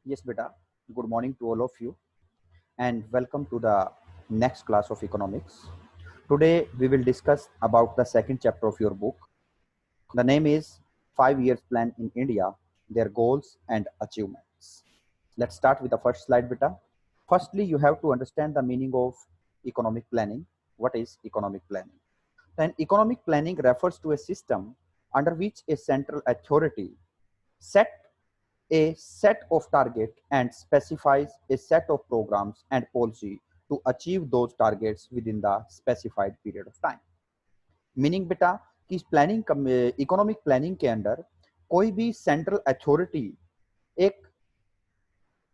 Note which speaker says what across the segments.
Speaker 1: Yes, beta. Good morning to all of you and welcome to the next class of economics. Today we will discuss about the second chapter of your book. The name is 5 Years Plan in India, Their Goals and Achievements. Let's start with the first slide, beta. Firstly, you have to understand the meaning of economic planning. What is economic planning? Then economic planning refers to a system under which a central authority set a set of target and specifies a set of programs and policy to achieve those targets within the specified period of time. Meaning बेटा कि planning economic planning के अंदर कोई भी central authority एक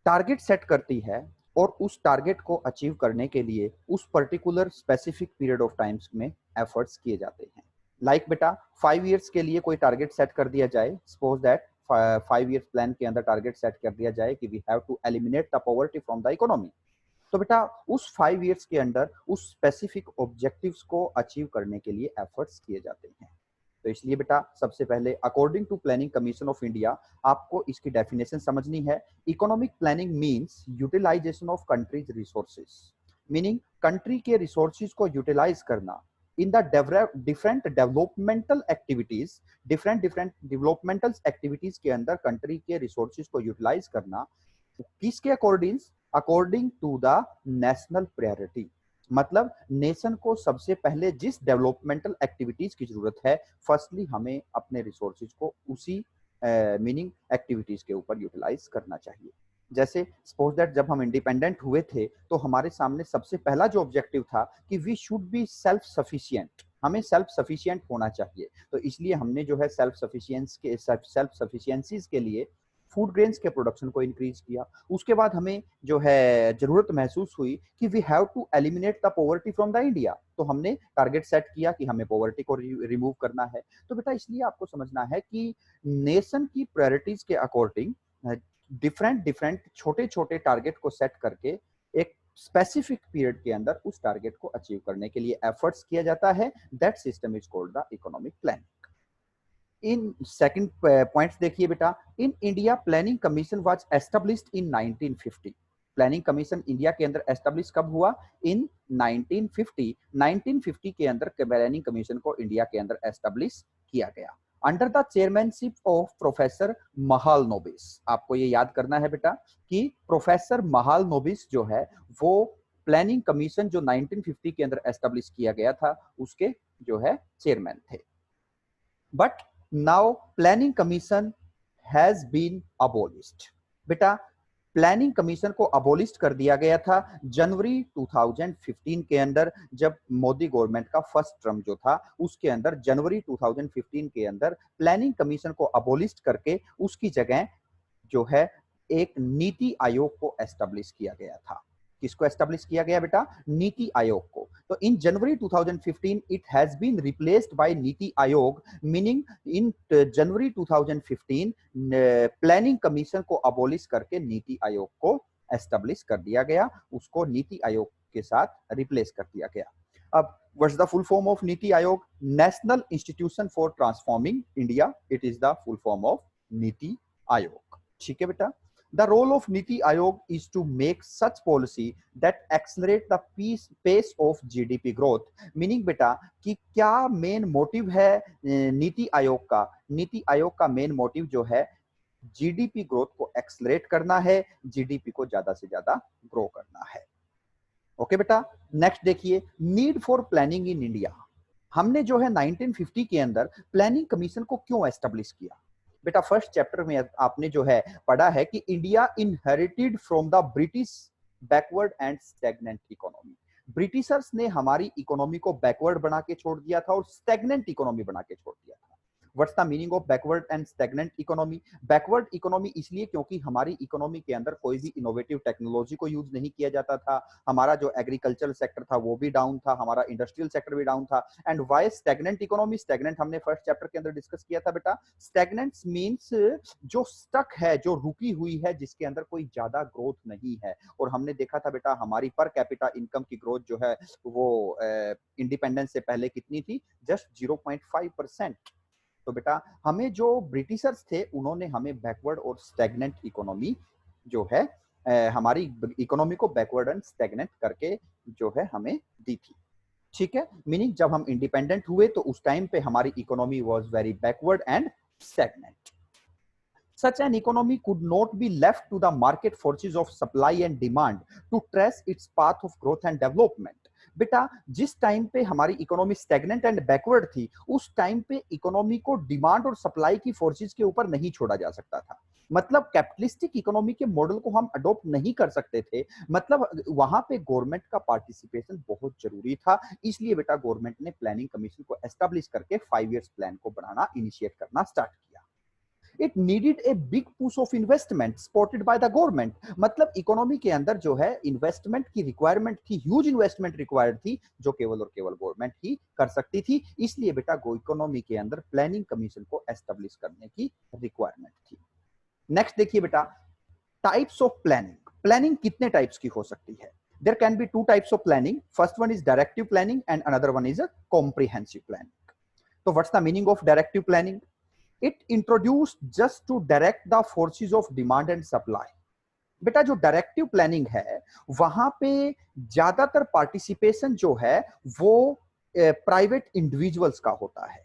Speaker 1: target set करती है और उस टारगेट को अचीव करने के लिए उस particular specific period of times में एफर्ट्स किए जाते हैं लाइक बेटा 5 इयर्स के लिए कोई टारगेट सेट कर दिया जाए सपोज दैट 5 इयर्स प्लान के अंदर टारगेट सेट कर दिया जाए कि we have to eliminate the poverty from the economy तो बेटा उस 5 इयर्स के अंदर उस स्पेसिफिक ऑब्जेक्टिव्स को अचीव करने के लिए एफर्ट्स किए जाते हैं तो इसलिए बेटा सबसे पहले according to planning commission of India आपको इसकी डेफिनेशन समझनी है economic planning means utilization of country's resources meaning country के रिसोर्सेज को यूटिलाइज करना in the different developmental activities different developmental activities के अंदर कंट्री के रिसोर्सेज को यूटिलाइज करना किसके according to the national priority मतलब नेशन को सबसे पहले जिस डेवलपमेंटल एक्टिविटीज की जरूरत है फर्स्टली हमें अपने रिसोर्सेज को उसी मीनिंग एक्टिविटीज के ऊपर यूटिलाइज करना चाहिए जैसे सपोज दैट जब हम इंडिपेंडेंट हुए थे तो हमारे सामने सबसे पहला जो ऑब्जेक्टिव था कि we should be self sufficient हमें सेल्फ सफिशिएंट होना चाहिए तो इसलिए हमने जो है सेल्फ सफिशिएंसीज के लिए फूड ग्रेन्स के प्रोडक्शन को इंक्रीज किया उसके बाद हमें जो है जरूरत महसूस हुई कि we have to eliminate the poverty from the India तो हमने टारगेट सेट किया कि हमें पॉवर्टी को रिमूव करना है तो बेटा इसलिए आपको समझना है कि नेशन की प्रायोरिटीज के अकॉर्डिंग डिफरेंट छोटे छोटे टारगेट को सेट करके एक स्पेसिफिक पीरियड के अंदर उस टारगेट को अचीव करने के लिए एफर्ट्स किया जाता है that system is called the economic planning in second points देखिए बेटा in India planning commission was established in 1950 planning commission India के अंदर एस्टेब्लिश कब हुआ इन 1950 के अंदर प्लानिंग कमीशन को इंडिया के अंदर एस्टेब्लिश किया गया under the chairmanship of professor Mahalanobis आपको ये याद करना है बेटा कि प्रोफेसर महालनोबिस जो है वो प्लानिंग कमीशन जो 1950 के अंदर एस्टेब्लिश किया गया था उसके जो है चेयरमैन थे but now planning commission has been abolished बेटा प्लानिंग कमीशन को अबोलिश कर दिया गया था जनवरी 2015 के अंदर जब मोदी गवर्नमेंट का फर्स्ट टर्म जो था उसके अंदर जनवरी 2015 के अंदर प्लानिंग कमीशन को अबोलिश करके उसकी जगह जो है एक नीति आयोग को एस्टेब्लिश किया गया था किसको एस्टेब्लिश किया गया बेटा नीति आयोग को तो in January 2015 it has been replaced by NITI Aayog meaning in January 2015 planning commission को अबोलिश करके नीति आयोग को एस्टेब्लिश कर दिया गया उसको नीति आयोग के साथ रिप्लेस कर दिया गया अब what's the full form of NITI Aayog national institution for transforming India it is the full form of NITI Aayog ठीक है बेटा The role of Niti Aayog is to make such policy that accelerate the pace of GDP growth. Meaning बेटा कि क्या main motive है नीति आयोग का main motive जो है जीडीपी ग्रोथ को एक्सलरेट करना है जीडीपी को ज्यादा से ज्यादा ग्रो करना है ओके बेटा नेक्स्ट देखिए need for planning in India हमने जो है 1950 के अंदर प्लानिंग कमीशन को क्यों एस्टेब्लिश किया बेटा फर्स्ट चैप्टर में आपने जो है पढ़ा है कि India inherited from the British backward and stagnant economy Britishers ने हमारी इकोनॉमी को बैकवर्ड बना के छोड़ दिया था और स्टैग्नेंट इकोनॉमी बना के छोड़ दिया था what's the meaning of backward and stagnant economy backward economy इसलिए क्योंकि हमारी इकोनॉमी के अंदर कोई भी इनोवेटिव टेक्नोलॉजी को यूज नहीं किया जाता था हमारा जो एग्रीकल्चरल सेक्टर था वो भी डाउन था हमारा इंडस्ट्रियल सेक्टर भी डाउन था and why stagnant economy stagnant हमने फर्स्ट चैप्टर के अंदर डिस्कस किया था बेटा स्टैग्नेंट मींस जो स्टक है जो रुकी हुई है जिसके अंदर कोई ज्यादा ग्रोथ नहीं है और हमने देखा था बेटा हमारी पर कैपिटा इनकम की ग्रोथ जो है वो इंडिपेंडेंस से पहले कितनी थी जस्ट 0.5% तो बेटा हमें जो ब्रिटिशर्स थे उन्होंने हमें बैकवर्ड और स्टैग्नेंट इकोनॉमी जो है हमारी इकोनॉमी को बैकवर्ड एंड स्टैग्नेंट करके जो है हमें दी थी। ठीक है, मीनिंग जब हम इंडिपेंडेंट हुए तो उस टाइम पे हमारी economy was very backward and stagnant. Such an economy could not be left to the market forces of supply and demand to trace its path of growth and development. बेटा जिस time पे हमारी economy stagnant and backward थी, उस time पे economy को demand और supply की फोर्सेस के ऊपर नहीं छोड़ा जा सकता था। मतलब कैपिटलिस्टिक इकोनॉमी के मॉडल को हम अडॉप्ट नहीं कर सकते थे। मतलब वहां पे गवर्नमेंट का पार्टिसिपेशन बहुत जरूरी था। इसलिए बेटा गवर्नमेंट ने प्लानिंग कमीशन को एस्टेब्लिश करके 5 इयर्स प्लान को बनाना, इनिशिएट करना स्टार्ट किया। It needed a big push of investment supported by the government. मतलब इकोनॉमी के अंदर जो है इन्वेस्टमेंट की रिक्वायरमेंट थी, ह्यूज इन्वेस्टमेंट रिक्वायर्ड थी, जो केवल और केवल गवर्नमेंट ही कर सकती थी। इसलिए बेटा इकोनॉमी के अंदर प्लानिंग कमीशन को एस्टेब्लिश करने की रिक्वायरमेंट थी। नेक्स्ट देखिए बेटा, टाइप्स ऑफ प्लानिंग। प्लानिंग कितने टाइप्स की हो सकती है? There can be two types of planning. First one is directive planning and another one is a comprehensive planning. So what's the meaning of directive planning? It introduced just to direct the forces of demand and supply. बेटा जो directive planning है वहां पे ज्यादातर participation जो है वो private individuals का होता है।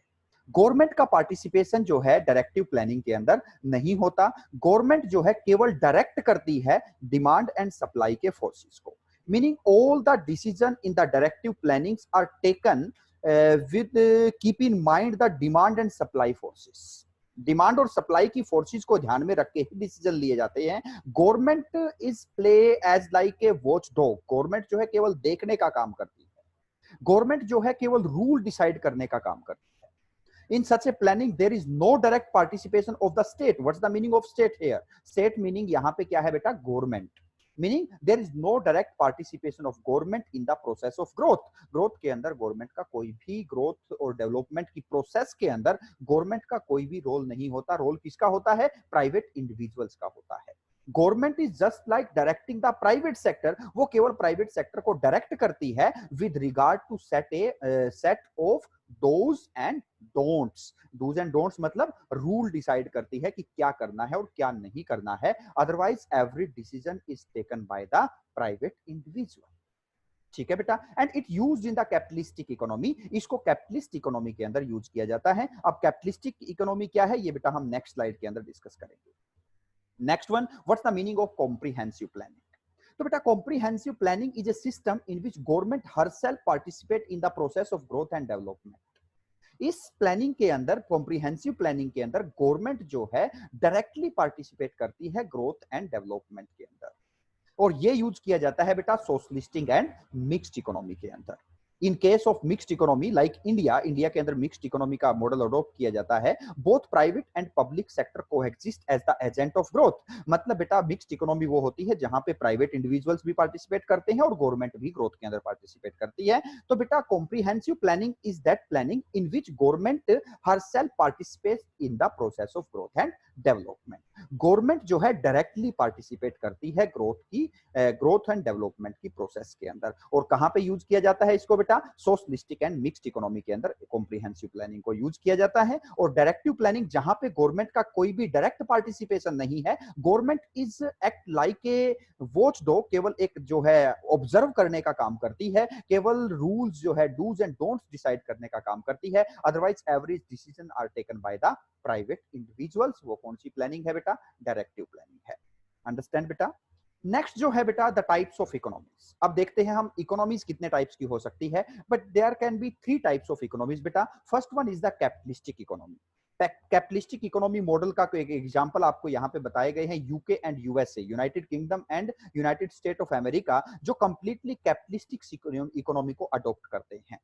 Speaker 1: गवर्नमेंट का पार्टिसिपेशन जो है डायरेक्टिव प्लानिंग के अंदर नहीं होता। गवर्नमेंट जो है केवल डायरेक्ट करती है डिमांड एंड सप्लाई के फोर्सेस को। Meaning all the decision in the directive plannings are taken with keep in mind the demand and supply forces. Demand और सप्लाई की फोर्सेस को ध्यान में रख के ही डिसीजन लिए जाते हैं। Government is play as like a watch dog. Government जो है केवल देखने का काम करती है। गवर्नमेंट जो है केवल रूल डिसाइड करने का काम करती है। In such a planning, there is no direct participation of the state. What's the meaning of state here? State meaning यहाँ पे क्या है बेटा? Government. Meaning there is no direct participation of government in the process of growth. Growth के अंदर government का कोई भी, ग्रोथ और डेवलपमेंट की प्रोसेस के अंदर गवर्नमेंट का कोई भी रोल नहीं होता। रोल किसका होता है? प्राइवेट इंडिविजुअल्स का होता है। Government is just like directing the private sector. वो केवल प्राइवेट सेक्टर को डायरेक्ट करती है with regard to set of dos and don'ts. Dos and don'ts मतलब रूल डिसाइड करती है कि क्या करना है और क्या नहीं करना है। Otherwise every decision is taken by the private individual. ठीक है बेटा, and it used in the capitalistic economy. इसको कैपिटलिस्ट इकोनॉमी के अंदर यूज किया जाता है। अब कैपिटलिस्टिक इकोनॉमी क्या है ये बेटा हम नेक्स्ट स्लाइड के अंदर डिस्कस करेंगे। Next one, what's the meaning of comprehensive planning? तो बेटा comprehensive planning is a system in which government herself participate in the process of growth and development. इस प्लानिंग के अंदर, कॉम्प्रिहेंसिव प्लानिंग के अंदर गवर्नमेंट जो है डायरेक्टली पार्टिसिपेट करती है ग्रोथ एंड डेवलपमेंट के अंदर। और ये यूज किया जाता है बेटा सोशलिस्टिक एंड मिक्स्ड इकोनॉमी के अंदर। In case of mixed economy like India, India के अंदर मिक्स्ड इकोनॉमी का मॉडल अडॉप्ट किया जाता है। Both private and public sector coexist as the agent of growth. मतलब बेटा मिक्स्ड इकोनॉमी वो होती है जहां पे प्राइवेट इंडिविजुअल्स भी पार्टिसिपेट करते हैं और गवर्नमेंट भी ग्रोथ के अंदर पार्टिसिपेट करती है। तो बेटा comprehensive planning is that planning in which government herself participates in the process of growth and development. Government जो है डायरेक्टली पार्टिसिपेट करती है ग्रोथ एंड डेवलपमेंट की प्रोसेस के अंदर। और कहां पे यूज किया जाता है इसको बेटा? सोशलिस्टिक एंड मिक्स्ड इकोनॉमी के अंदर कॉम्प्रिहेंसिव प्लानिंग को यूज किया जाता है। और डायरेक्टिव प्लानिंग जहां पे गवर्नमेंट का कोई भी डायरेक्ट पार्टिसिपेशन नहीं है, government is act like a watch dog. केवल एक जो है ऑब्जर्व करने का काम करती है, केवल रूल्स जो है डूज एंड डोंट्स डिसाइड करने का काम करती है। Otherwise every decision are taken by the private individuals. वो कौन सी प्लानिंग है बेटा? डायरेक्टिव प्लानिंग है। अंडरस्टैंड बेटा? नेक्स्ट जो है बेटा द टाइप्स ऑफ इकोनॉमीज। अब देखते हैं हम इकोनॉमीज कितने टाइप्स की हो सकती है। But there can be 3 types of economies बेटा। First one is the capitalistic economy. Capitalistic economy model का एक एग्जांपल आपको यहाँ पे बताए गए हैं, UK and USA, United Kingdom and United State of America, जो कंप्लीटली कैपिटलिस्टिक इकोनॉमी को अडॉप्ट करते हैं।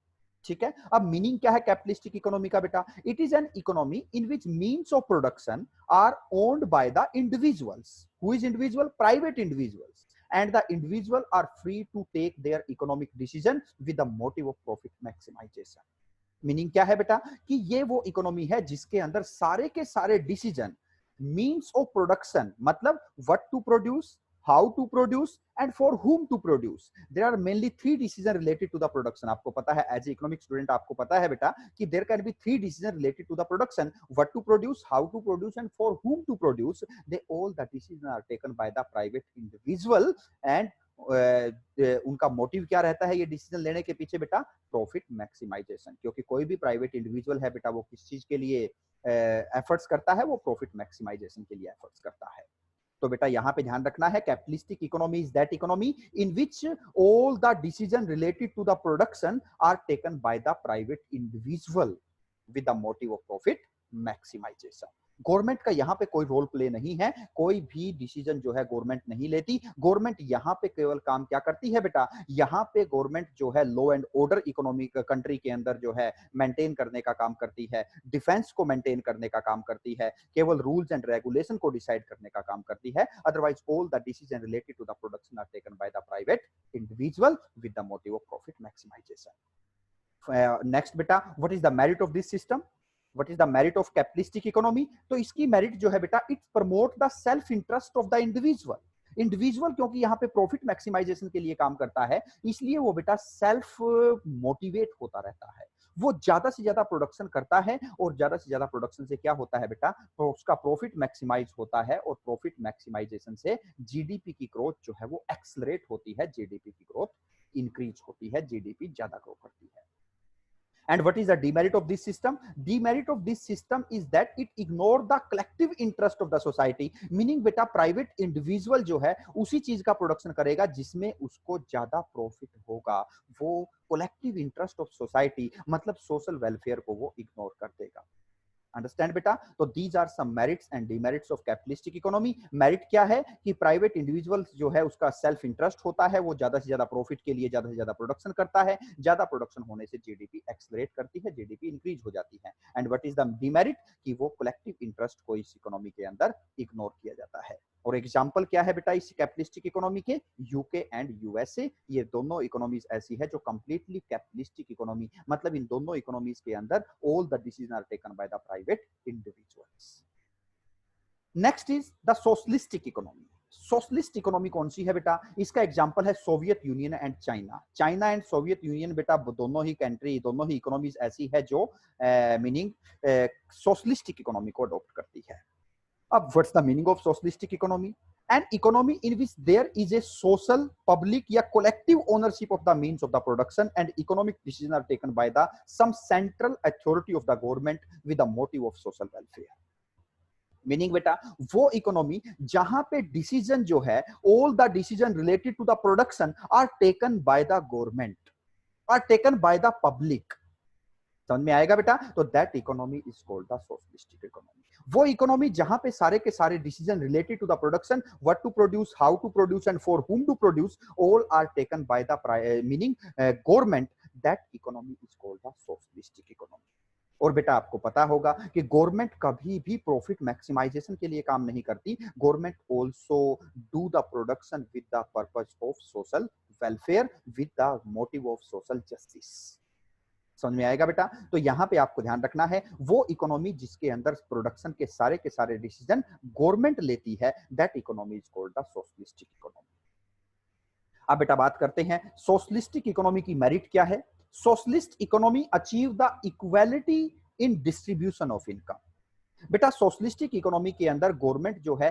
Speaker 1: ठीक है, अब मीनिंग क्या है कैपिटलिस्टिक इकोनॉमी का बेटा? It is an economy in which means of production are owned by the individuals. Who is individual? Private individuals. and the individual are free to take their economic decision with the motive of profit maximization. Meaning क्या है बेटा? कि ये वो economy है जिसके अंदर सारे के सारे डिसीजन मीन्स ऑफ प्रोडक्शन, मतलब what to produce, how to produce and for whom to produce. There are mainly three decisions related to the production. आपको पता है as a economic student, आपको पता है बेटा कि there can be three decisions related to the production: what to produce, how to produce and for whom to produce. They all the decisions are taken by the private individual and उनका motive क्या रहता है ये decision लेने के पीछे बेटा? Profit maximization. क्योंकि कोई भी प्राइवेट इंडिविजुअल है बेटा, वो किस चीज के लिए एफर्ट्स करता है? वो प्रॉफिट मैक्सिमाइजेशन के लिए एफर्ट्स करता है। तो बेटा यहाँ पे ध्यान रखना है, capitalistic economy is that economy in which all the decision related to the production are taken by the private individual with the motive of profit maximization. Government का यहाँ पे कोई रोल प्ले नहीं है, कोई भी डिसीजन जो है गवर्नमेंट नहीं लेती। गवर्नमेंट यहाँ पे केवल काम क्या करती है बेटा? यहाँ पे गवर्नमेंट जो है law and order economic country के अंदर जो है मेंटेन करने का काम करती है, डिफेंस को मेंटेन करने का काम करती है, केवल रूल्स एंड रेगुलेशन को डिसाइड करने का काम करती है। Otherwise all the decision related to the production are taken by the private individual with the motive of profit maximisation. Next बेटा, what is the merit of this system? What is the merit of capitalistic economy? तो इसकी merit जो है बेटा, it promote the self interest of the individual. Individual क्योंकि यहाँ पे profit maximization के लिए काम करता है, इसलिए वो बेटा सेल्फ मोटिवेट होता रहता है। वो ज्यादा से ज्यादा प्रोडक्शन करता है और ज्यादा से ज्यादा प्रोडक्शन से क्या होता है बेटा? तो उसका प्रॉफिट मैक्सिमाइज होता है और प्रॉफिट मैक्सिमाइजेशन से जीडीपी की ग्रोथ जो है वो एक्सलरेट होती है, जीडीपी की ग्रोथ इंक्रीज होती है, जीडीपी ज्यादा ग्रो करती है। And what is the demerit of this system? Demerit of this system is that it ignore the collective interest of the society. Meaning बेटा प्राइवेट इंडिविजुअल जो है उसी चीज का प्रोडक्शन करेगा जिसमें उसको ज्यादा प्रॉफिट होगा। वो कलेक्टिव इंटरेस्ट ऑफ सोसाइटी मतलब सोशल वेलफेयर को वो इग्नोर कर देगा। अंडरस्टैंड बेटा? तो these are some merits and demerits of capitalistic economy. Merit क्या है कि प्राइवेट इंडिविजुअल जो है उसका सेल्फ इंटरेस्ट होता है, वो ज्यादा से ज्यादा प्रॉफिट के लिए ज्यादा से ज्यादा प्रोडक्शन करता है, ज्यादा प्रोडक्शन होने से जीडीपी एक्सलरेट करती है, जीडीपी इंक्रीज हो जाती है। And what is the demerit कि वो कलेक्टिव इंटरेस्ट को इस इकोनॉमी के अंदर इग्नोर किया जाता है। और एग्जांपल क्या है बेटा इस कैपिटलिस्टिक इकोनॉमी के? यूके एंड यूएसए, ये दोनों इकोनॉमीज ऐसी है जो कंप्लीटली कैपिटलिस्टिक इकोनॉमी, मतलब इन दोनों इकोनॉमीज के अंदर all the decision are taken by the private individuals. Next is the socialistic economy. Socialist economy कौन सी है बेटा? इसका एग्जांपल है Soviet Union and China. China and Soviet Union बेटा दोनों ही कंट्री, दोनों ही इकोनॉमीज ऐसी है जो मीनिंग सोशलिस्टिक इकोनॉमी को अडॉप्ट करती है। अब what's the meaning of socialistic economy? An economy in which there is a social, public या collective ownership of the means of the production and economic decisions are taken by the some central authority of the government with the motive of social welfare. Meaning बेटा वो economy जहां पे decision जो है, all the decision related to the production are taken by the government, are taken by the public. समझ में आएगा बेटा? तो that economy is called the socialistic economy. वो इकोनॉमी जहां पे सारे के सारे decision related to the production, what to produce, how to produce and for whom to produce, all are taken by the meaning government, that economy is called the socialistic economy. और बेटा आपको पता होगा कि गवर्नमेंट कभी भी profit maximization के लिए काम नहीं करती। Government also do the production with the purpose of social welfare, with the motive of social justice. समझ में आएगा बेटा? तो यहां पे आपको ध्यान रखना है, वो इकोनॉमी जिसके अंदर प्रोडक्शन के सारे डिसीजन गवर्नमेंट लेती है, that economy is called the socialistic economy. अब बेटा बात करते हैं सोशलिस्टिक इकोनॉमी की मेरिट क्या है। Socialist economy achieve the equality in distribution of income. बेटा सोशलिस्टिक इकोनॉमी के अंदर गवर्नमेंट जो है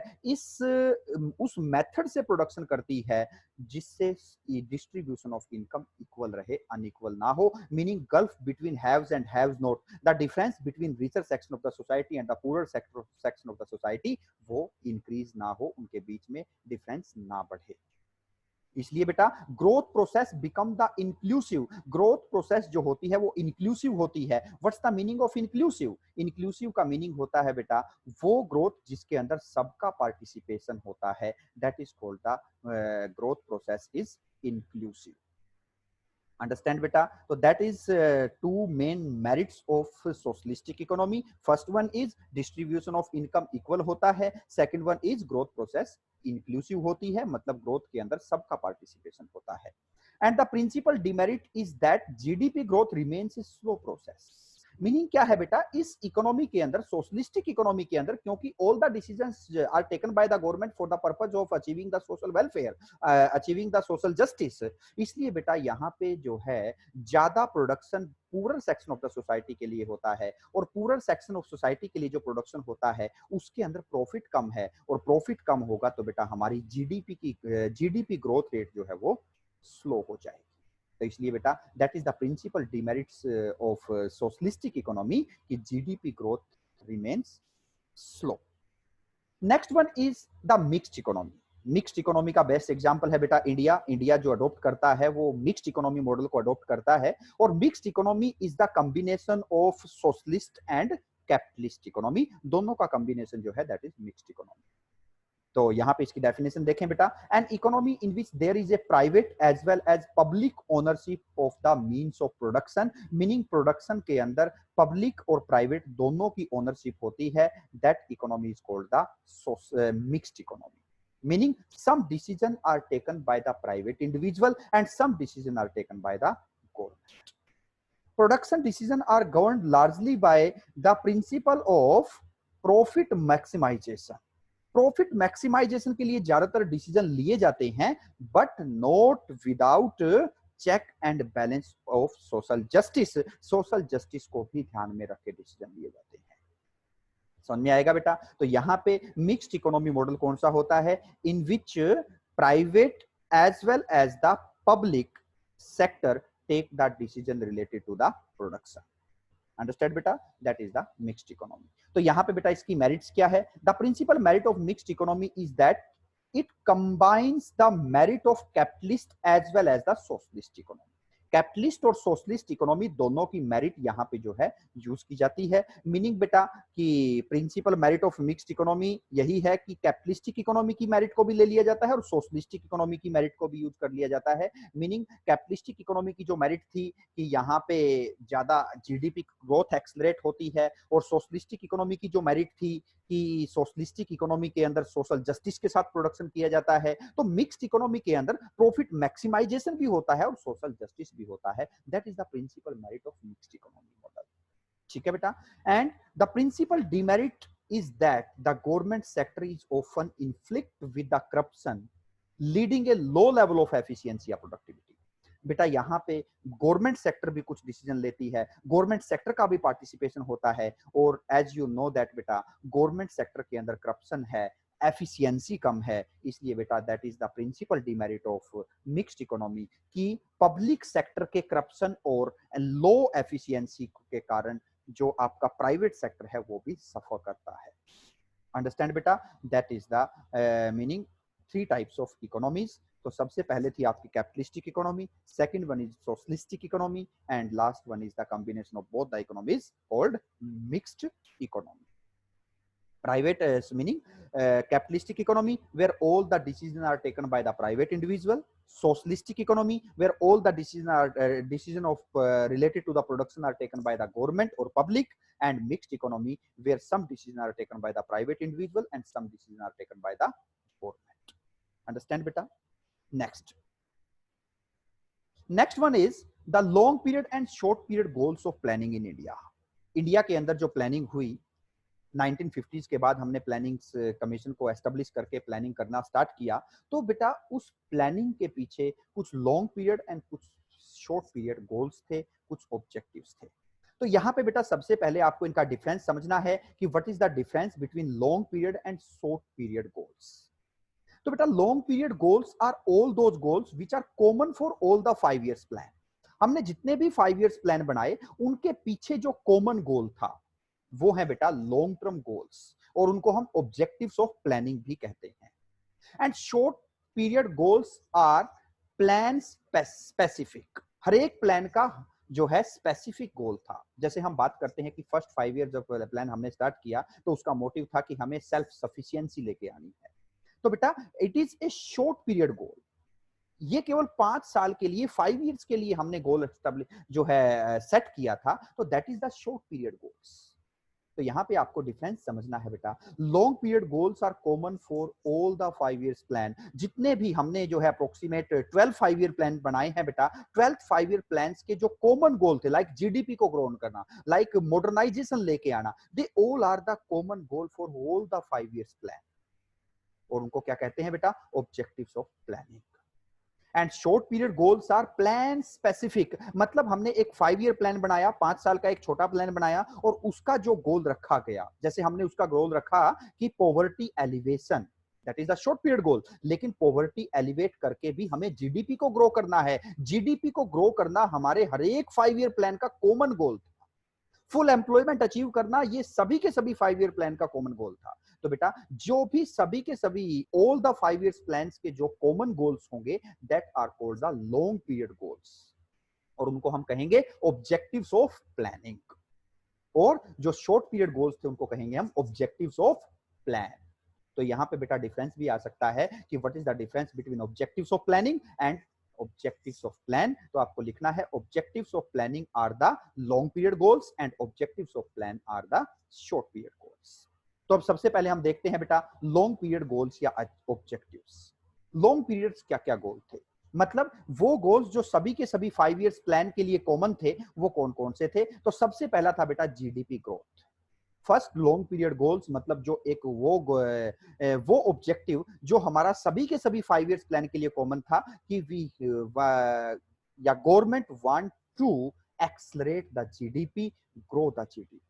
Speaker 1: उस मेथड से प्रोडक्शन करती है जिससे डिस्ट्रीब्यूशन ऑफ इनकम इक्वल रहे, अनइक्वल ना हो। Meaning gulf between haves and haves not, the difference between richer section of the society and the poor section of the society, वो इंक्रीज ना हो, उनके बीच में डिफरेंस ना बढ़े। इसलिए बेटा growth process become the inclusive. Growth process जो होती है वो इंक्लूसिव होती है। What's the meaning of inclusive? Inclusive का मीनिंग होता है बेटा वो ग्रोथ जिसके अंदर सबका पार्टिसिपेशन होता है, that is called the growth process is inclusive. Understand बेटा? तो that is two main merits of socialistic economy. First one is distribution of income equal होता है, second one is growth process inclusive होती है, मतलब growth के अंदर सबका पार्टिसिपेशन होता है। And the principal demerit is that GDP growth remains a slow process. Meaning क्या है बेटा, इस इकोनॉमी के अंदर, सोशलिस्टिक इकोनॉमी के अंदर, क्योंकि all the decisions are taken by the government for the purpose of achieving the social welfare, achieving the social justice, इसलिए बेटा यहाँ पे जो है ज्यादा production poorer section of the society के लिए होता है, और पूरर सेक्शन ऑफ सोसाइटी के लिए जो प्रोडक्शन होता है उसके अंदर प्रॉफिट कम है, और प्रॉफिट कम होगा तो बेटा हमारी जीडीपी ग्रोथ रेट जो है वो स्लो हो जाएगी। तो इसलिए बेटा that is the principal demerits of socialistic economy कि GDP growth remains slow. Next one is the mixed economy. Mixed economy का बेस्ट एग्जांपल है बेटा इंडिया। इंडिया जो अडॉप्ट करता है वो मिक्स्ड इकोनॉमी मॉडल को अडॉप्ट करता है, और mixed economy is the combination of socialist and capitalist economy, दोनों का कॉम्बिनेशन जो है दैट इज मिक्स्ड इकोनॉमी। तो यहाँ पे इसकी डेफिनेशन देखें बेटा, an economy in which there is a private as well as public ownership of the means of production, meaning production के अंदर पब्लिक और प्राइवेट दोनों की ओनरशिप होती है, that economy is called the mixed economy. Meaning some decisions are taken by the private individual and some decisions are taken by the government. Production decisions are governed largely by the principle of profit maximization. Profit maximization के लिए ज्यादातर decision लिए जाते हैं, but not without check and balance of social justice. Social justice को भी ध्यान में रख के डिसीजन लिए जाते हैं। समझ में आएगा बेटा? तो यहाँ पे मिक्स्ड इकोनॉमी मॉडल कौन सा होता है, in which private as well as the public sector take the decision related to the production. Understand बेटा? That is the mixed economy. तो यहाँ पे बेटा इसकी मेरिट्स क्या है? The principal merit of mixed economy is that it combines the merit of capitalist as well as the socialist economy. Capitalist और socialist economy दोनों की मेरिट यहाँ पे जो है यूज की जाती है। मीनिंग बेटा कि principal merit of mixed economy यही है कि कैपिटलिस्टिक इकोनॉमी की मेरिट को भी ले लिया जाता है और सोशलिस्टिक इकोनॉमी की मेरिट को भी यूज कर लिया जाता है। मीनिंग कैपिटलिस्टिक इकोनॉमी की जो मेरिट थी कि यहाँ पे ज्यादा जीडीपी ग्रोथ एक्सलरेट होती है, और सोशलिस्टिक इकोनॉमी की जो मेरिट थी कि सोशलिस्टिक इकोनॉमी के अंदर सोशल जस्टिस के साथ प्रोडक्शन किया जाता है, तो मिक्स्ड इकोनॉमी के अंदर प्रॉफिट मैक्सिमाइजेशन भी होता है और सोशल जस्टिस भी होता है। That is the principal merit of mixed economy model. ठीक है बेटा? And the principal demerit is that the government sector is often inflict with the corruption, leading a low level of efficiency or productivity. बेटा यहाँ पे government sector भी कुछ decision लेती है, गवर्नमेंट सेक्टर का भी पार्टिसिपेशन होता है, और एज यू नो दैट बेटा गवर्नमेंट सेक्टर के अंदर करप्शन है, एफिशिएंसी कम है, इसलिए बेटा that is the principal demerit of mixed economy कि पब्लिक सेक्टर के करप्शन और लो एफिशिएंसी के कारण जो आपका प्राइवेट सेक्टर है वो भी सफर करता है। अंडरस्टैंड बेटा? That is the meaning three types of economies. तो सबसे पहले थी आपकी capitalistic economy, second one is socialistic economy, and last one is the combination of both the economies called mixed economy. Private meaning capitalistic economy where all the decisions are taken by the private individual, socialistic economy where all the decision of related to the production are taken by the government or public, and mixed economy where some decisions are taken by the private individual and some decisions are taken by the government. Understand beta? Next one is the long period and short period goals of planning in India. India के अंदर जो planning हुई 1950s के बाद, हमने planning commission को establish करके planning करना स्टार्ट किया, तो बेटा उस प्लानिंग के पीछे कुछ लॉन्ग पीरियड एंड कुछ शॉर्ट पीरियड गोल्स थे, कुछ ऑब्जेक्टिव्स थे। तो यहाँ पे बेटा सबसे पहले आपको इनका डिफरेंस समझना है कि what is the difference between long period and short period goals. तो बेटा long period goals are all those goals which are common for all the 5 years plan. हमने जितने भी 5 years प्लान बनाए उनके पीछे जो कॉमन गोल था वो है बेटा लॉन्ग टर्म गोल्स, और उनको हम ऑब्जेक्टिव्स ऑफ प्लानिंग भी कहते हैं। And short period goals are plan specific. हर एक प्लान का जो है स्पेसिफिक गोल था। जैसे हम बात करते हैं कि फर्स्ट 5 years जब प्लान हमने स्टार्ट किया तो उसका मोटिव था कि हमें सेल्फ सफिशिएंसी लेके आनी है। तो बेटा it is a short period goal, ये केवल 5 साल के लिए, 5 years के लिए हमने गोल जो है सेट किया था, तो that is the short period goals. तो यहाँ पे आपको डिफरेंस समझना है बेटा। Long period goals are common for all the 5 years plan. जितने भी हमने जो है अप्रोक्सीमेट 12 5 ईयर प्लान बनाए हैं बेटा, 12 5 ईयर प्लान्स के जो कॉमन गोल थे, लाइक जीडीपी को ग्रो करना, लाइक मॉडर्नाइजेशन लेके आना, they all are the common goal for all the 5 years plan. और उनको क्या कहते हैं बेटा? Objectives of planning. And short period goals are plan specific. मतलब हमने एक 5 ईयर प्लान बनाया, 5 साल का एक छोटा प्लान बनाया, और उसका जो गोल रखा गया, जैसे हमने उसका गोल रखा कि poverty alleviation, that is the short period goal. लेकिन पॉवर्टी एलिवेट करके भी हमें जीडीपी को ग्रो करना है। जीडीपी को ग्रो करना हमारे हर एक 5 ईयर प्लान का कॉमन गोल था। फुल एम्प्लॉयमेंट अचीव करना ये सभी के सभी 5 ईयर प्लान का कॉमन गोल था। तो बेटा जो भी सभी के सभी ऑल द 5 ईयर्स प्लान्स के जो कॉमन गोल्स होंगे, that are called the long period goals, और उनको हम कहेंगे ऑब्जेक्टिव्स ऑफ प्लानिंग। और जो शॉर्ट पीरियड गोल्स थे उनको कहेंगे हम ऑब्जेक्टिव्स ऑफ प्लान। तो यहां पे बेटा डिफरेंस भी आ सकता है कि what is the difference between objectives of planning and objectives of plan। तो आपको लिखना है objectives of planning are the long period goals and objectives of plan are the short period goals। तो अब सबसे पहले हम देखते हैं बेटा लॉन्ग पीरियड गोल्स या ऑब्जेक्टिव्स। लॉन्ग पीरियड्स क्या क्या गोल थे, मतलब वो गोल्स जो सभी के सभी 5 इयर्स प्लान के लिए कॉमन थे, वो कौन कौन से थे? तो सबसे पहला था बेटा GDP growth. First long period goals, मतलब जो एक वो ऑब्जेक्टिव जो हमारा सभी के सभी 5 इयर्स प्लान के लिए कॉमन था कि वी या government want to accelerate the GDP, grow the GDP.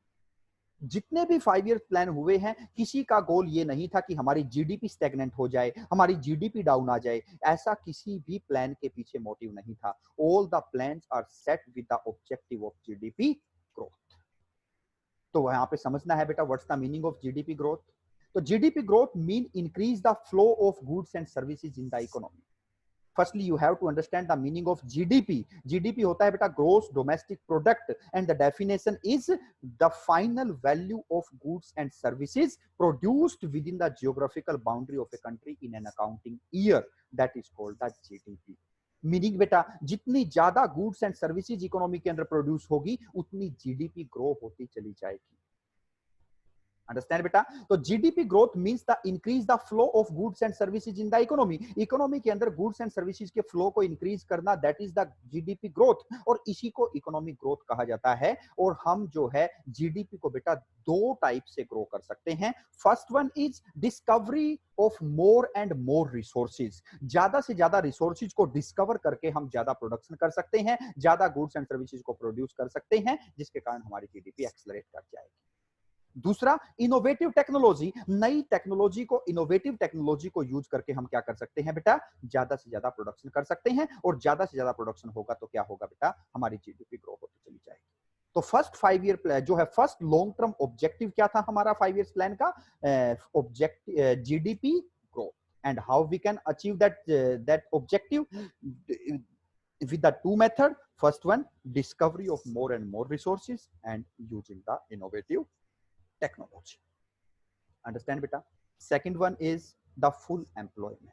Speaker 1: जितने भी 5 इयर्स प्लान हुए हैं, किसी का गोल ये नहीं था कि हमारी जीडीपी स्टैग्नेंट हो जाए, हमारी जीडीपी डाउन आ जाए। ऐसा किसी भी प्लान के पीछे मोटिव नहीं था। All the plans are set with the objective of GDP growth. तो यहाँ पे समझना है बेटा what's the meaning of GDP growth. तो GDP growth mean increase the flow of goods and services in the economy. Firstly you have to understand the meaning of GDP. GDP होता है बेटा gross domestic product, and the definition is the final value of goods and services produced with in the geographical boundary of a country in an accounting year, that is called the GDP. Meaning बेटा जितनी ज्यादा goods and services economy के अंदर produce होगी, उतनी GDP grow होती चली जाएगी। अंडरस्टैंड बेटा? तो GDP growth means the increase the flow of goods and services in the economy. Economy के अंदर गुड्स एंड सर्विसेज के फ्लो को इंक्रीज करना, that is the GDP growth, और इसी को इकोनॉमिक ग्रोथ कहा जाता है। और हम जो है जीडीपी को बेटा दो टाइप से ग्रो कर सकते हैं। First one is discovery of more and more resources. ज्यादा से ज्यादा रिसोर्सेज को डिस्कवर करके हम ज्यादा प्रोडक्शन कर सकते हैं, ज्यादा गुड्स एंड सर्विसेज को प्रोड्यूस कर सकते हैं, जिसके कारण हमारी जीडीपी एक्सेलरेट कर जाएगी। दूसरा इनोवेटिव टेक्नोलॉजी। नई टेक्नोलॉजी को, इनोवेटिव टेक्नोलॉजी को यूज करके हम क्या कर सकते हैं बेटा? ज्यादा से ज्यादा प्रोडक्शन कर सकते हैं, और ज्यादा से ज्यादा प्रोडक्शन होगा तो क्या होगा बेटा? हमारी जीडीपी ग्रो होती चली जाएगी। तो फर्स्ट 5 ईयर प्लान जो है, फर्स्ट लॉन्ग टर्म ऑब्जेक्टिव क्या था हमारा 5 ईयर प्लान का? Objective GDP growth. And how we can achieve that objective? with the two method. First one, discovery of more and more resources, and using the innovative technology. Understand बेटा? Second one is the full employment.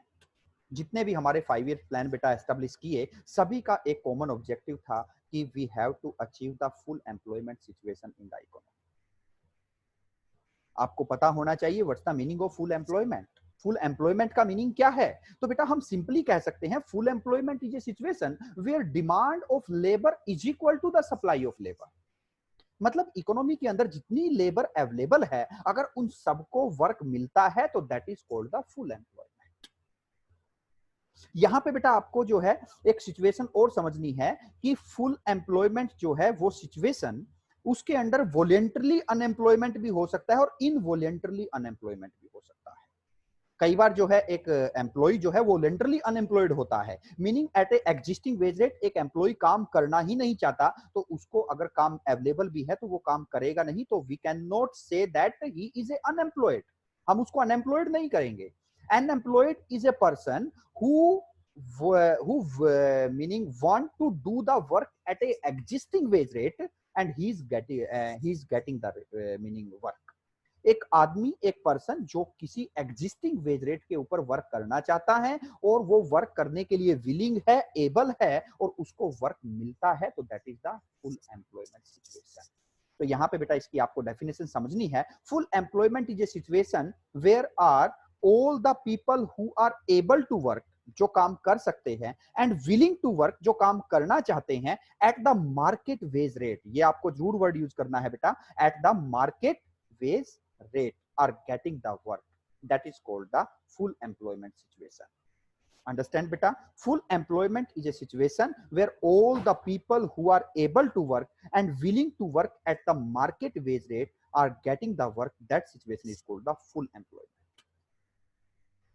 Speaker 1: जितने भी हमारे 5 year plan बेटा establish किए, सभी का एक common objective था कि we have to achieve the full employment situation in the economy. आपको पता होना चाहिए what's the meaning of full employment. Full employment का मीनिंग क्या है? तो बेटा हम सिंपली कह सकते हैं full employment is a situation where demand of labour is equal to the supply of labour. मतलब इकोनॉमी के अंदर जितनी लेबर अवेलेबल है, अगर उन सबको वर्क मिलता है तो that is called the full employment. यहां पे बेटा आपको जो है एक सिचुएशन और समझनी है कि फुल एम्प्लॉयमेंट जो है वो सिचुएशन, उसके अंदर वॉलेंटरली अनएम्प्लॉयमेंट भी हो सकता है और इनवॉलेंटरली अनएम्प्लॉयमेंट भी हो सकता है। कई बार जो है एक एम्प्लॉय जो है वो वॉलेंटरली अनएम्प्लॉयड होता है, मीनिंग एट ए एग्जिस्टिंग वेज रेट एक एम्प्लॉय काम करना ही नहीं चाहता, तो उसको अगर काम अवेलेबल भी है तो वो काम करेगा नहीं, तो we can not say that he is a unemployed. हम उसको अनएम्प्लॉयड नहीं करेंगे। Unemployed is a person who meaning want to do the work at a existing wage rate and he is getting the meaning work। एक आदमी, एक person जो किसी existing wage rate के ऊपर वर्क करना चाहता है और वो वर्क करने के लिए विलिंग है, एबल है, और उसको वर्क मिलता है, तो that is the full employment situation. तो यहाँ पे बेटा इसकी आपको डेफिनेशन समझनी है। Full employment is a situation where are all the people who are able to work, जो काम कर सकते हैं, एंड विलिंग टू वर्क, जो काम करना चाहते हैं, at the market wage rate, ये आपको जरूर वर्ड यूज करना है बेटा, at the market wage rate are getting the work, that is called the full employment situation. Understand beta, full employment is a situation where all the people who are able to work and willing to work at the market wage rate are getting the work, that situation is called the full employment।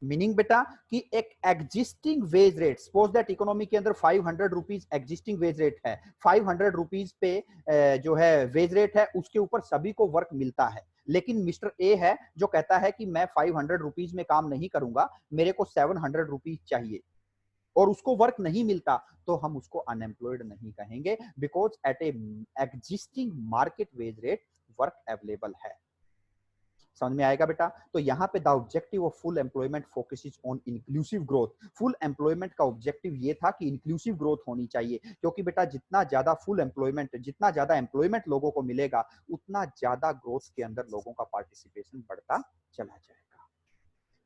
Speaker 1: Meaning बेटा कि एक existing wage rate, suppose that economy के अंदर 500 rupees existing wage rate है, 500 rupees पे जो है wage rate है, उसके ऊपर सभी को वर्क मिलता है, लेकिन मिस्टर ए है जो कहता है कि मैं 500 रुपीज में काम नहीं करूंगा, मेरे को 700 रुपीज चाहिए, और उसको वर्क नहीं मिलता, तो हम उसको अनएम्प्लॉयड नहीं कहेंगे, because at A existing market wage rate work available है। समझ में आएगा बेटा? तो यहाँ पे the objective of full employment focuses on inclusive growth. Full employment का ऑब्जेक्टिव ये था कि इंक्लूसिव ग्रोथ होनी चाहिए, क्योंकि बेटा जितना ज्यादा फुल एम्प्लॉयमेंट, जितना ज्यादा एम्प्लॉयमेंट लोगों को मिलेगा, उतना ज्यादा ग्रोथ के अंदर लोगों का पार्टिसिपेशन बढ़ता चला जाएगा।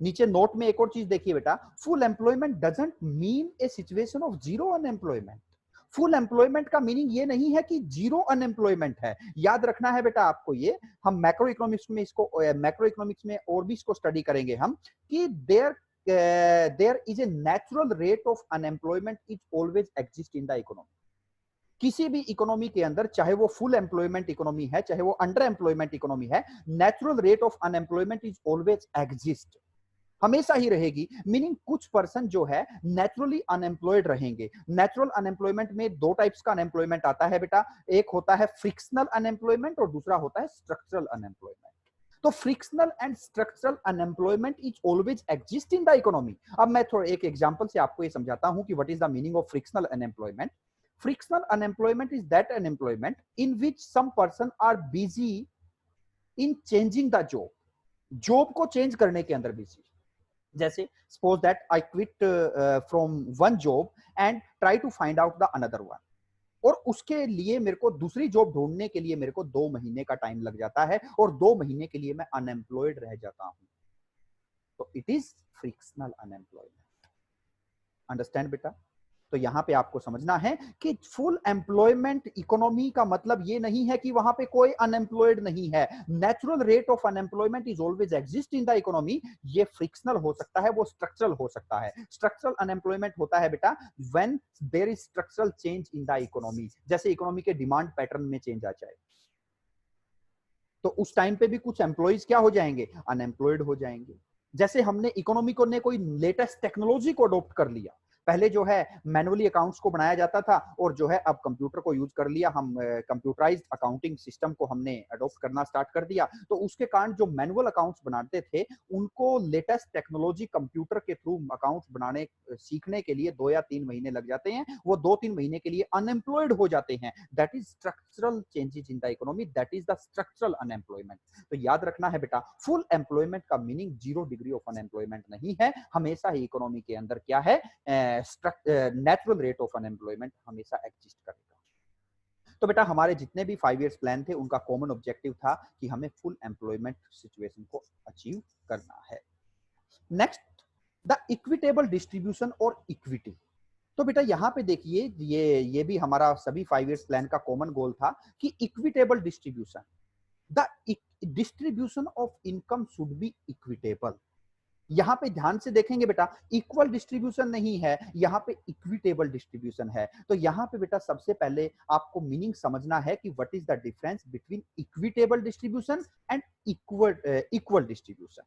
Speaker 1: नीचे नोट में एक और चीज देखिए बेटा, full employment doesn't mean A situation of zero unemployment. Full employment का मीनिंग ये नहीं है कि जीरो अनएम्प्लॉयमेंट है, याद रखना है बेटा आपको ये। हम मैक्रो इकोनॉमिक्स में इसको, मैक्रो इकोनॉमिक्स में और भी इसको स्टडी करेंगे हम, कि there is a natural rate of unemployment is always exist in the economy. किसी भी इकोनॉमी के अंदर, चाहे वो फुल एम्प्लॉयमेंट इकोनॉमी है, चाहे वो अंडर एम्प्लॉयमेंट इकोनॉमी है, natural rate of unemployment is always exist, हमेशा ही रहेगी। मीनिंग कुछ पर्सन जो है नेचुरली अनएम्प्लॉयड रहेंगे। नेचुरल अनएम्प्लॉयमेंट में दो टाइप्स का अनएम्प्लॉयमेंट आता है बेटा, एक होता है फ्रिक्शनल अनएम्प्लॉयमेंट और दूसरा होता है स्ट्रक्चरल अनएम्प्लॉयमेंट। तो frictional and structural unemployment is always exist in the economy. अब मैं थोड़ा एक एग्जांपल से आपको ये समझाता हूं कि what is the meaning of frictional unemployment. Frictional unemployment is that unemployment in which some person are busy in changing the job, job को चेंज करने के अंदर बिजी। जैसे suppose that I quit from one job and try to find out the another one, और उसके लिए मेरे को दूसरी जॉब ढूंढने के लिए मेरे को 2 महीने का टाइम लग जाता है, और 2 महीने के लिए मैं अनएम्प्लॉयड रह जाता हूं, तो it is frictional unemployment. Understand बेटा? तो यहां पे आपको समझना है कि फुल एम्प्लॉयमेंट इकोनॉमी का मतलब ये नहीं है कि वहां पे कोई अनएम्प्लॉयड नहीं है। Natural rate of unemployment is always exist in the economy. ये फ्रिक्शनल हो सकता है, वो स्ट्रक्चरल हो सकता है। स्ट्रक्चरल अनएम्प्लॉयमेंट होता है बेटा when there is structural change in the economy, जैसे इकोनॉमी के डिमांड पैटर्न में चेंज आ जाए, तो उस टाइम पे भी कुछ एम्प्लॉइज क्या हो जाएंगे, अनएम्प्लॉयड हो जाएंगे। जैसे हमने इकोनॉमी को ने कोई लेटेस्ट टेक्नोलॉजी को अडॉप्ट कर लिया, पहले जो है मैनुअली अकाउंट्स को बनाया जाता था, और जो है अब कंप्यूटर को यूज कर लिया, हम कंप्यूटराइज्ड अकाउंटिंग सिस्टम को हमने अडॉप्ट करना स्टार्ट कर दिया, तो उसके कारण जो मैनुअल अकाउंट्स बनाते थे उनको लेटेस्ट टेक्नोलॉजी कंप्यूटर के थ्रू अकाउंट्स बनाने सीखने के लिए 2 या 3 महीने लग जाते हैं, वो 2-3 महीने के लिए अनएम्प्लॉयड हो जाते हैं। That is structural changes in the economy, that is the structural unemployment. तो याद रखना है बेटा, फुल एम्प्लॉयमेंट का मीनिंग 0 डिग्री ऑफ अनएम्प्लॉयमेंट नहीं है, हमेशा ही इकोनॉमी के अंदर क्या है, नेचुरल रेट ऑफ अनएम्प्लॉयमेंट हमेशा एग्जिस्ट करेगा। तो बेटा हमारे जितने भी 5 इयर्स प्लान थे उनका कॉमन ऑब्जेक्टिव था कि हमें फुल एम्प्लॉयमेंट सिचुएशन को अचीव करना है। नेक्स्ट, द इक्विटेबल डिस्ट्रीब्यूशन और इक्विटी। तो बेटा यहाँ पे देखिए, ये भी हमारा सभी 5 इयर्स प्लान का कॉमन गोल था कि equitable distribution, the distribution of income should B equitable. यहां पे ध्यान से देखेंगे बेटा, इक्वल डिस्ट्रीब्यूशन नहीं है, यहां पे इक्विटेबल डिस्ट्रीब्यूशन है। तो यहां पे बेटा सबसे पहले आपको मीनिंग समझना है कि what is the difference between equitable distribution and equal distribution.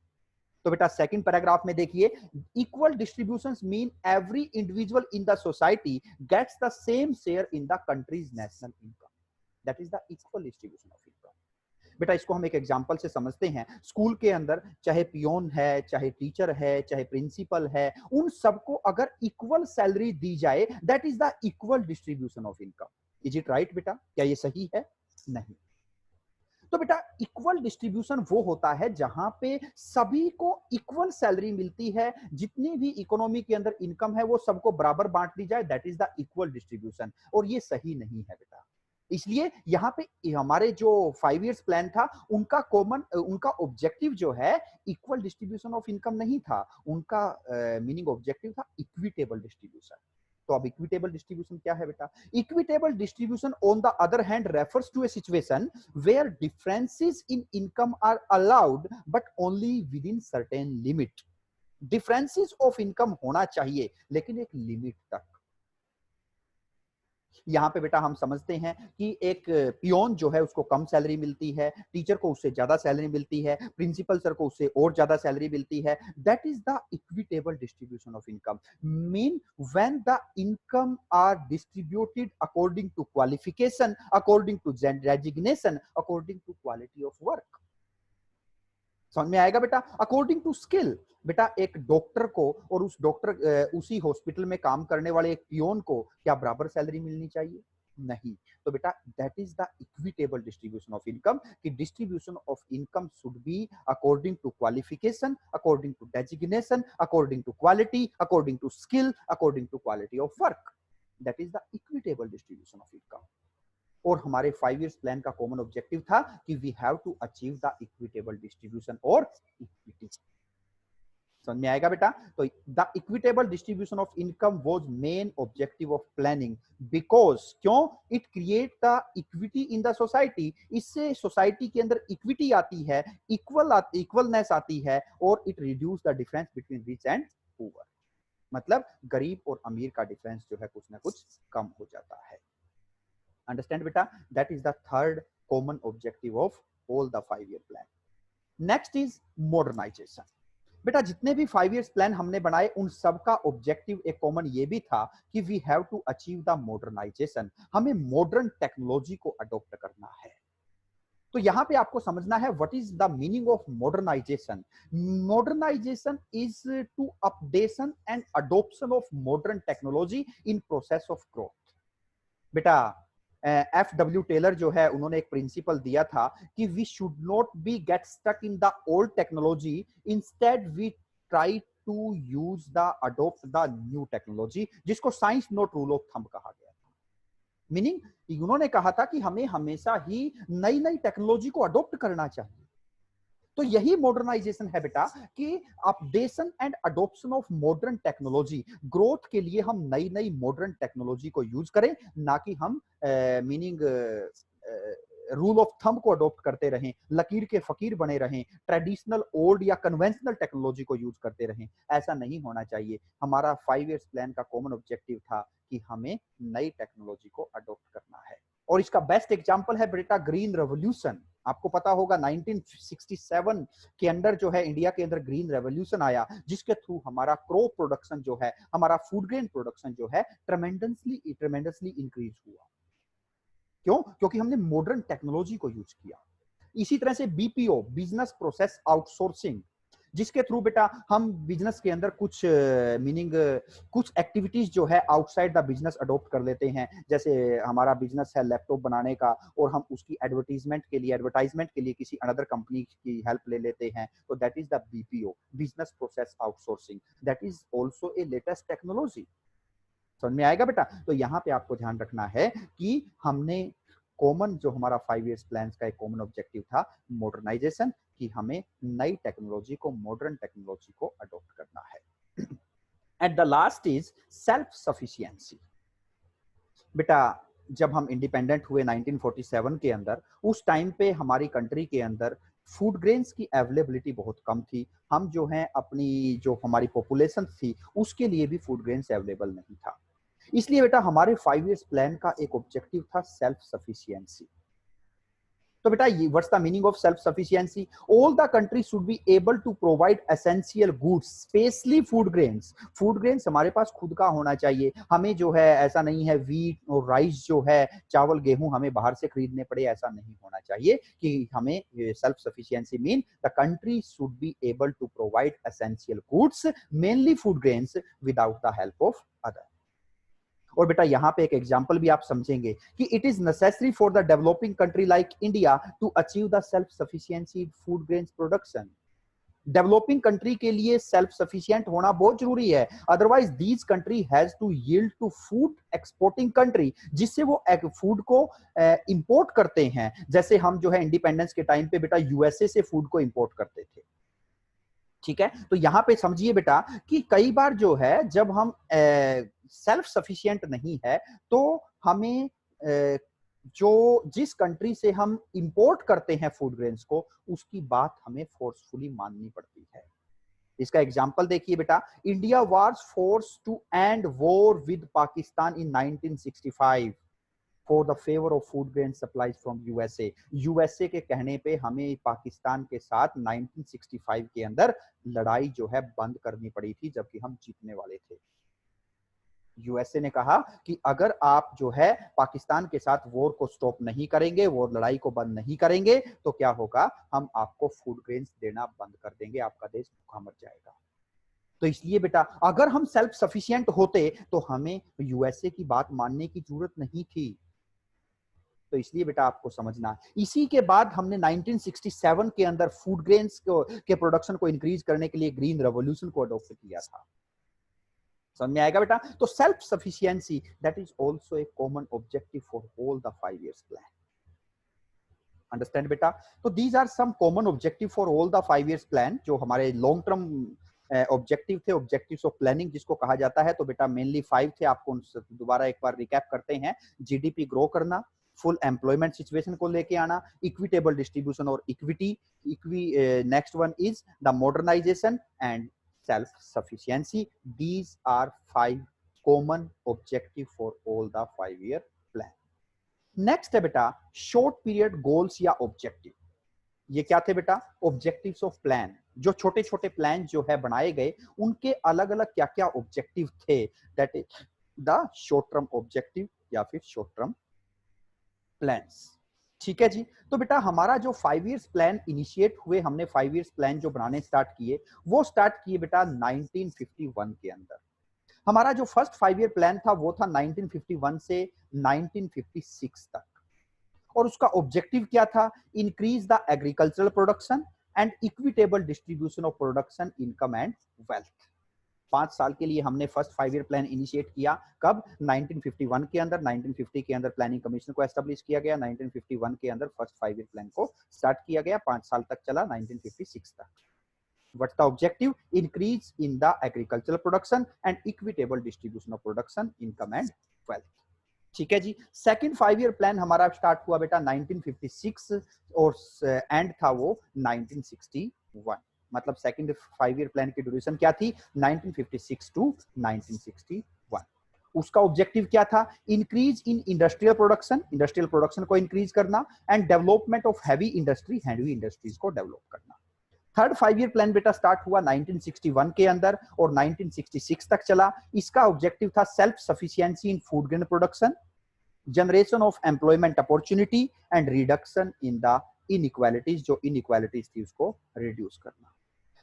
Speaker 1: तो बेटा सेकंड पैराग्राफ में देखिए, equal distributions mean every individual in the society gets the same share in the country's national income, that is the equal distribution of income. बेटा इसको हम एक example से समझते हैं। स्कूल के अंदर चाहे पियोन है, चाहे टीचर है, चाहे प्रिंसिपल है, उन सबको अगर इक्वल सैलरी दी जाए, that is the equal distribution of income. Is it right बेटा? क्या ये सही है? नहीं। तो बेटा इक्वल डिस्ट्रीब्यूशन वो होता है जहां पे सभी को इक्वल सैलरी मिलती है, जितनी भी इकोनॉमी के अंदर इनकम है वो सबको बराबर बांट दी जाए, that is the equal distribution. और ये सही नहीं है बेटा। इसलिए यहाँ पे हमारे जो 5 इयर्स प्लान था उनका उनका ऑब्जेक्टिव जो है इक्वल डिस्ट्रीब्यूशन ऑफ इनकम नहीं था, उनका मीनिंग ऑब्जेक्टिव था इक्विटेबल डिस्ट्रीब्यूशन। तो अब इक्विटेबल डिस्ट्रीब्यूशन क्या है बेटा? Equitable distribution on the other hand refers to a situation where differences in income are allowed but only within certain limit. Differences of income होना चाहिए लेकिन एक लिमिट तक। यहाँ पे बेटा हम समझते हैं कि एक पियोन जो है उसको कम सैलरी मिलती है, टीचर को उससे ज्यादा सैलरी मिलती है, प्रिंसिपल सर को उससे और ज्यादा सैलरी मिलती है। That is the equitable distribution of income. Mean when the income are distributed according to qualification, according to designation, according to quality of work. समझ में आएगा बेटा? According to skill. बेटा एक डॉक्टर को और उसी हॉस्पिटल में काम करने वाले एक पियोन को क्या बराबर सैलरी मिलनी चाहिए? नहीं। तो बेटा that is the equitable distribution of income, कि distribution of income should be according to qualification, according to designation, according to quality, according to skill, according to quality of work. That is the equitable distribution of income. और हमारे 5 years plan का common objective था कि we have to achieve the equitable distribution और equity. समझ में आएगा बेटा? तो the equitable distribution of income was main objective of planning because क्यों? It create the equity in the society. इससे सोसाइटी के अंदर इक्विटी आती है, इक्वलनेस आती है और it reduce the difference between rich and poor. मतलब गरीब और अमीर का डिफरेंस जो है कुछ ना कुछ कम हो जाता है। Understand beta? That is the third common objective of all the 5-year plan. Next is modernization. बेटा जितने भी 5 इयर्स प्लान हमने बनाए उन सब का ऑब्जेक्टिव एक कॉमन ये भी था कि we have to achieve the modernization. हमें मॉडर्न टेक्नोलॉजी को अडॉप्ट करना है। तो यहां पे आपको समझना है व्हाट इज द मीनिंग ऑफ मॉडर्नाइजेशन। Modernization is to updation and adoption of modern technology in process of growth. बेटा FW टेलर जो है उन्होंने एक प्रिंसिपल दिया था कि we should not be get stuck in the old technology, instead we try to use the adopt the new technology, जिसको science not rule of thumb कहा गया था। मीनिंग उन्होंने कहा था कि हमें हमेशा ही नई नई टेक्नोलॉजी को अडॉप्ट करना चाहिए। तो यही मॉडर्नाइजेशन है बेटा कि updation and adoption of modern technology. Growth के लिए हम नई नई मॉडर्न टेक्नोलॉजी को यूज करें, ना कि हम मीनिंग रूल ऑफ थंब को अडॉप्ट करते रहें, लकीर के फकीर बने रहें, ट्रेडिशनल ओल्ड या कन्वेंशनल टेक्नोलॉजी को यूज करते रहें। ऐसा नहीं होना चाहिए। हमारा 5 इयर्स प्लान का कॉमन ऑब्जेक्टिव था कि हमें नई टेक्नोलॉजी को अडॉप्ट करना है। और इसका बेस्ट एग्जांपल है बेटा ग्रीन रेवोल्यूशन। आपको पता होगा 1967 के अंदर जो है इंडिया के अंदर ग्रीन रेवोल्यूशन आया, जिसके थ्रू हमारा क्रॉप प्रोडक्शन जो है, हमारा फूड ग्रेन प्रोडक्शन जो है ट्रेमेंडसली इंक्रीज हुआ। क्यों? क्योंकि हमने मॉडर्न टेक्नोलॉजी को यूज किया। इसी तरह से BPO, बिजनेस प्रोसेस आउटसोर्सिंग, जिसके थ्रू बेटा हम बिजनेस के अंदर कुछ कुछ एक्टिविटीज जो है आउटसाइड द बिजनेस अडॉप्ट कर लेते हैं। जैसे हमारा बिजनेस है लैपटॉप बनाने का और हम उसकी एडवर्टाइजमेंट के लिए किसी अनदर कंपनी की हेल्प ले लेते हैं। तो that is the BPO, business process outsourcing. That is also a latest technology. समझ में आएगा बेटा? तो यहाँ पे आपको ध्यान रखना है कि हमने कॉमन जो हमारा 5 इयर्स प्लान का एक कॉमन ऑब्जेक्टिव था मॉडर्नाइजेशन, कि हमें नई टेक्नोलॉजी को, मॉडर्न टेक्नोलॉजी को अडॉप्ट करना है। At the last is self sufficiency. बेटा जब हम इंडिपेंडेंट हुए 1947 के अंदर, उस टाइम पे हमारी कंट्री के अंदर फूड ग्रेन्स की अवेलेबिलिटी बहुत कम थी। हम जो है अपनी जो हमारी पॉपुलेशन थी उसके लिए भी फूड ग्रेन्स अवेलेबल नहीं था। इसलिए बेटा हमारे 5 इयर्स प्लान का एक ऑब्जेक्टिव था सेल्फ सफिशिएंसी। तो बेटा ये what's the meaning of self sufficiency? All the country should be able to provide essential goods, specially food grains. Food grains हमारे पास खुद का होना चाहिए। हमें जो है ऐसा नहीं है व्हीट और राइस जो है, चावल गेहूं हमें बाहर से खरीदने पड़े, ऐसा नहीं होना चाहिए। कि हमें self sufficiency mean the country should be able to provide essential goods, mainly food grains, without the help of other. और बेटा यहां पे एक एग्जांपल भी आप समझेंगे कि it is necessary for the developing country like India to achieve the self sufficiency in food grains production. Developing country के लिए सेल्फ सफिशिएंट होना बहुत जरूरी है, otherwise these country has to yield to food exporting country, जिससे वो food को import करते हैं। जैसे हम जो है इंडिपेंडेंस के टाइम पे बेटा यूएसए से फूड को इंपोर्ट करते थे, ठीक है। तो यहां पे समझिए बेटा कि कई बार जो है जब हम सेल्फ सफिशिएंट नहीं है तो हमें जो जिस कंट्री से हम इंपोर्ट करते हैं फूड ग्रेन्स को, उसकी बात हमें फोर्सफुली माननी पड़ती है। इसका एग्जांपल देखिए बेटा, India was force to end war with Pakistan in 1965 for the favour of food grain supplies from USA. USA के कहने पे हमें पाकिस्तान के साथ 1965 के अंदर लड़ाई जो है बंद करनी पड़ी थी, जबकि हम जीतने वाले थे। यूएसए ने कहा कि अगर आप जो है पाकिस्तान के साथ वॉर को स्टॉप नहीं करेंगे, वॉर लड़ाई को बंद नहीं करेंगे, तो क्या होगा, हम आपको फूड ग्रेन्स देना बंद कर देंगे, आपका देश भूखा मर जाएगा। तो इसलिए बेटा अगर हम सेल्फ सफिशिएंट होते तो हमें यूएसए की बात मानने की जरूरत नहीं थी। तो इसलिए बेटा आपको समझना, इसी के बाद हमने 1967 के अंदर फूड ग्रेन्स के प्रोडक्शन को इंक्रीज करने के लिए ग्रीन रेवोल्यूशन को अडॉप्ट किया था। समझ में आएगा बेटा? तो self sufficiency that is also a common objective for all the 5 years plan. Understand बेटा? तो these are some common objective for all the 5 years plan, जो हमारे लॉन्ग टर्म ऑब्जेक्टिव थे, ऑब्जेक्टिव्स ऑफ प्लानिंग जिसको कहा जाता है। तो बेटा मेनली 5 थे, आपको दोबारा एक बार रिकैप करते हैं। जीडीपी ग्रो करना, फुल एम्प्लॉयमेंट सिचुएशन को लेके आना, इक्विटेबल डिस्ट्रीब्यूशन और equity, next one is the modernization and self sufficiency. These are 5 common objective for all the 5 year plan. Next है बेटा शॉर्ट पीरियड गोल्स या ऑब्जेक्टिव। ये क्या थे बेटा? ऑब्जेक्टिव्स ऑफ प्लान, जो छोटे छोटे प्लान जो है बनाए गए, उनके अलग अलग क्या क्या ऑब्जेक्टिव थे, that is the short term objective या फिर शॉर्ट टर्म प्लान्स। ठीक है जी। तो बेटा हमारा जो 5 इयर्स प्लान इनिशिएट हुए, हमने 5 इयर्स प्लान जो बनाने स्टार्ट किए, वो स्टार्ट किए बेटा 1951 के अंदर। हमारा जो फर्स्ट 5 ईयर प्लान था वो था 1951 से 1956 तक, और उसका ऑब्जेक्टिव क्या था? Increase the agricultural production and equitable distribution of production, income and wealth. 5 साल के लिए हमने फर्स्ट 5 ईयर प्लान इनिशिएट किया। कब? 1951 के अंदर। 1950 के अंदर प्लानिंग कमीशन को एस्टेब्लिश किया गया। 1951 के अंदर फर्स्ट 5 ईयर प्लान को स्टार्ट किया गया। 5 साल तक चला, 1956 तक। What's the objective? Increase in the agricultural production and equitable distribution of production, income and wealth. ठीक है जी। सेकंड 5 ईयर प्लान हमारा स्टार्ट हुआ बेटा 1956 और एंड था वो 1961। मतलब सेकंड 5 ईयर प्लान की ड्यूरेशन क्या थी? 1956 टू 1961। उसका ऑब्जेक्टिव क्या था? Increase in industrial production, industrial production को इंक्रीज करना, and development of heavy industry, heavy industries को डेवलप करना। थर्ड 5 ईयर प्लान बेटा स्टार्ट हुआ 1961 के अंदर और 1966 तक चला। इसका ऑब्जेक्टिव था self sufficiency in food grain production, generation of employment opportunity and reduction in the inequalities, जो इनइक्वालिटीज थी उसको रिड्यूस करना।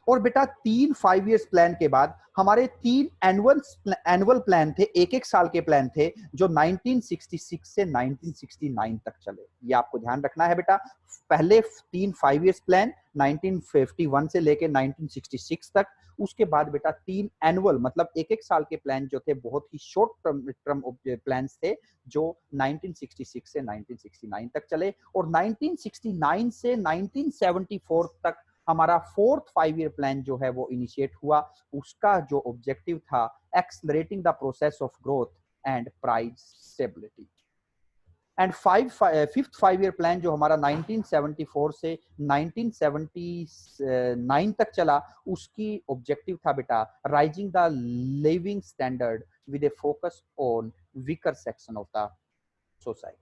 Speaker 1: और बेटा 3 5 इयर्स प्लान के बाद हमारे 3 एनुअल प्लान थे, एक एक साल के प्लान थे, जो 1966 से 1969 तक चले। ये आपको ध्यान रखना है बेटा। पहले 3 5 इयर्स प्लान 1951 से लेके 1966 तक, उसके बाद बेटा 3 एनुअल मतलब एक एक साल के प्लान जो थे, बहुत ही शॉर्ट टर्म प्लान्स थे, जो 1966 से 1969 तक चले। और 1969 से 1974 तक हमारा फोर्थ 5 ईयर प्लान जो है वो इनिशिएट हुआ। उसका जो ऑब्जेक्टिव था accelerating the process of growth and price stability. And fifth 5 year plan जो हमारा 1974 से 1979 तक चला, उसकी ऑब्जेक्टिव था बेटा rising the living standard with A focus on weaker section of the society.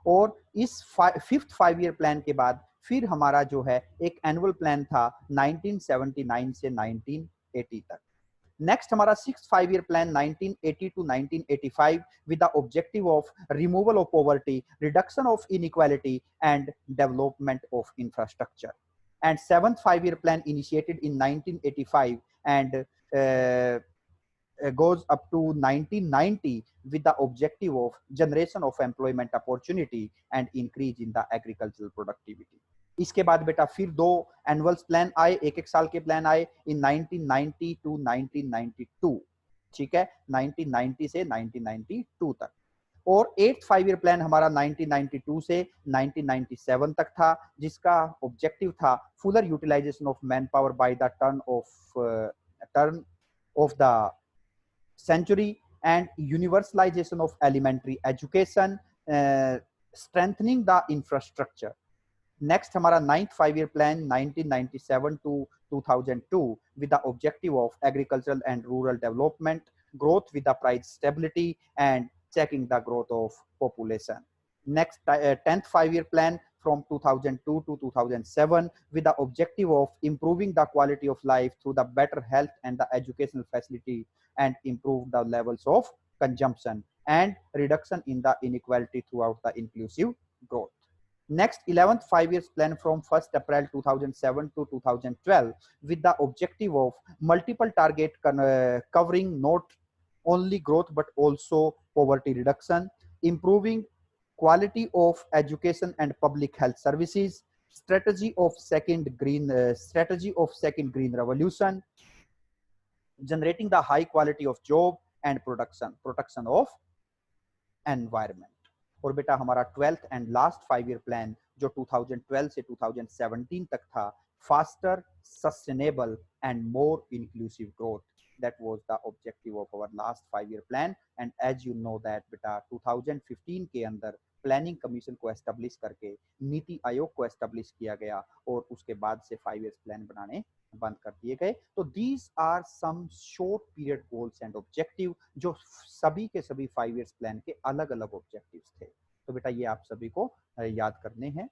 Speaker 1: और इस फिफ्थ 5 ईयर प्लान के बाद फिर हमारा जो है एक एनुअल प्लान था 1979 से 1980 तक। नेक्स्ट हमारा 6th 5 year plan 1980 to 1985 with the objective of removal of poverty, reduction of inequality and development of infrastructure. And 7th 5 year plan initiated in 1985 and goes up to 1990 with the objective of generation of employment opportunity and increase in the agricultural productivity. इसके बाद बेटा फिर 2 annual plan आए, एक साल के plan आए इन 1990 to 1992, ठीक है, 1990 से 1992 तक। और 8th 5 ईयर प्लान हमारा 1992 से 1997 तक था, जिसका ऑब्जेक्टिव था fuller utilization of man power by the turn of the century and universalization of elementary education, strengthening the infrastructure. Next हमारा 9th 5 year plan 1997 to 2002 with the objective of agricultural and rural development, growth with the price stability and checking the growth of population. Next 10th 5 year plan from 2002 to 2007 with the objective of improving the quality of life through the better health and the educational facility and improve the levels of consumption and reduction in the inequality throughout the inclusive growth. Next 11th 5 years plan from 1st April 2007 to 2012 with the objective of multiple target covering not only growth but also poverty reduction, improving quality of education and public health services, strategy of second green revolution, generating the high quality of job and protection of environment. और बेटा हमारा 12th and last 5 year plan जो 2012 से 2017 तक था, faster sustainable and more inclusive growth, that was the objective of our last 5 year plan. And as you know that बेटा 2015 के अंदर प्लानिंग कमीशन को एस्टेब्लिश करके नीति आयोग को एस्टेब्लिश किया गया और उसके बाद से 5 ईयर प्लान बनाने बंद कर दिए गए। तो these are some short period goals and objective जो सभी के सभी 5 ईयर्स प्लान के अलग अलग ऑब्जेक्टिव्स थे। तो बेटा ये आप सभी को याद करने हैं।